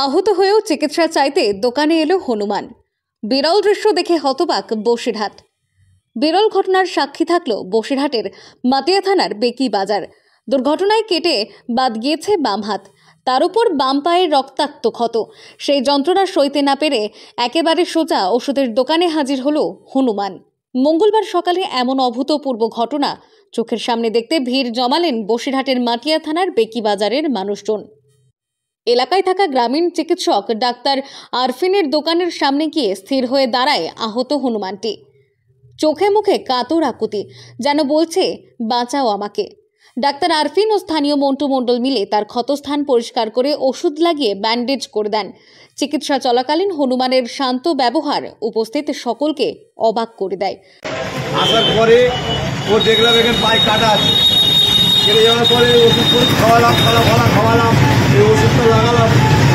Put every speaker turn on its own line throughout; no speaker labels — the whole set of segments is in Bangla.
আহত হয়েও চিকিৎসা চাইতে দোকানে এলো হনুমান। বিরল দৃশ্য দেখে হতবাক বসিরহাট। বিরল ঘটনার সাক্ষী থাকলো বসিরহাটের মাটিয়া থানার বেকি বাজার। দুর্ঘটনায় কেটে বাদ গিয়েছে বাম হাত, তার উপর বাম পায়ের রক্তাক্ত ক্ষত। সেই যন্ত্রণা সইতে না পেরে একেবারে সোজা ওষুধের দোকানে হাজির হলো হনুমান। মঙ্গলবার সকালে এমন অভূতপূর্ব ঘটনা চোখের সামনে দেখতে ভিড় জমালেন বসিরহাটের মাটিয়া থানার বেকি বাজারের মানুষজন। এলাকায় থাকা গ্রামীণ চিকিৎসক ডাক্তার আরফিনের দোকানের সামনে গিয়ে স্থির হয়ে দাঁড়ায় আহত হনুমানটি। চোখে মুখে কাতর আকুতি, যেন বলছে বাঁচাও আমাকে। ডাক্তার আরফিন ও স্থানীয় মন্টু মণ্ডল মিলে তার ক্ষতস্থান পরিষ্কার করে ওষুধ লাগিয়ে ব্যান্ডেজ করে দেন। চিকিৎসা চলাকালীন হনুমানের শান্ত ব্যবহার উপস্থিত সকলকে অবাক করে দেয়।
আসার পরে ও দেখলাম এখানে পায়ে কাটা আছে, কেটে যাওয়ার পরে ওষুধ খাওয়ালাম, খাওয়ালাম, এই ওষুধটা লাগালাম,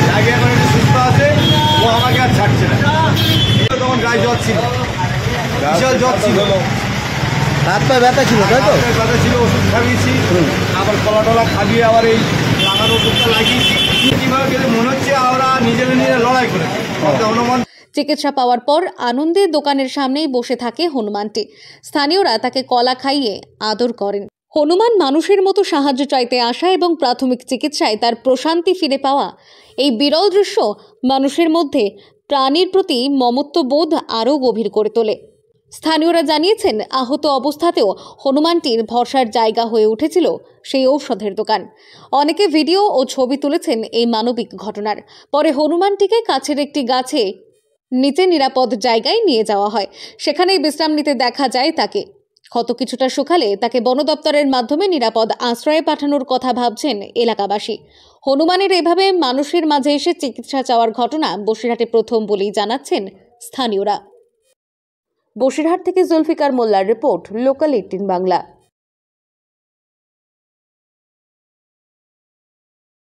লাগিয়ে এখন একটু সুস্থ আছে। ও আমাকে আর ছাড়ছে না। তখন গায়ে জ্বর ছিল, বিশাল জ্বর ছিল,
হাত পায়ে ব্যথা ছিল, তাই তো?
ব্যথা ছিল, ওষুধ খাইয়েছি, আবার কলা খাবিয়ে আবার এই লাগানো ওষুধটা লাগিয়েছি। কীভাবে গেলে মনে হচ্ছে আমরা নিজেরা লড়াই করেছি। হনুমান
চিকিৎসা পাওয়ার পর আনন্দে দোকানের সামনেই বসে থাকে হনুমানটি। স্থানীয়রা তাকে কলা খাইয়ে আদর করেন। হনুমান মানুষের মতো সাহায্য চাইতে আসা এবং প্রাথমিক চিকিৎসায় তার প্রশান্তি ফিরে পাওয়া, এই বিরল দৃশ্য মানুষের মধ্যে প্রাণীর প্রতি মমত্ববোধ আরও গভীর করে তোলে। স্থানীয়রা জানিয়েছেন, আহত অবস্থাতেও হনুমানটির ভরসার জায়গা হয়ে উঠেছিল সেই ঔষধের দোকান। অনেকে ভিডিও ও ছবি তুলেছেন এই মানবিক ঘটনার। পরে হনুমানটিকে কাছের একটি গাছে নিচে নিরাপদ জায়গায় নিয়ে যাওয়া হয়। সেখানেই বিশ্রাম নিতে দেখা যায় তাকে। ক্ষত কিছুটা শুকালে তাকে বন দপ্তরের মাধ্যমে নিরাপদ আশ্রয়ে পাঠানোর কথা ভাবছেন এলাকাবাসী। হনুমানের এভাবে মানুষের মাঝে এসে চিকিৎসা চাওয়ার ঘটনা বসিরহাটে প্রথম বলেই জানাচ্ছেন স্থানীয়রা। বসিরহাট থেকে জুলফিকার মোল্লার রিপোর্ট, লোকাল 18 বাংলা।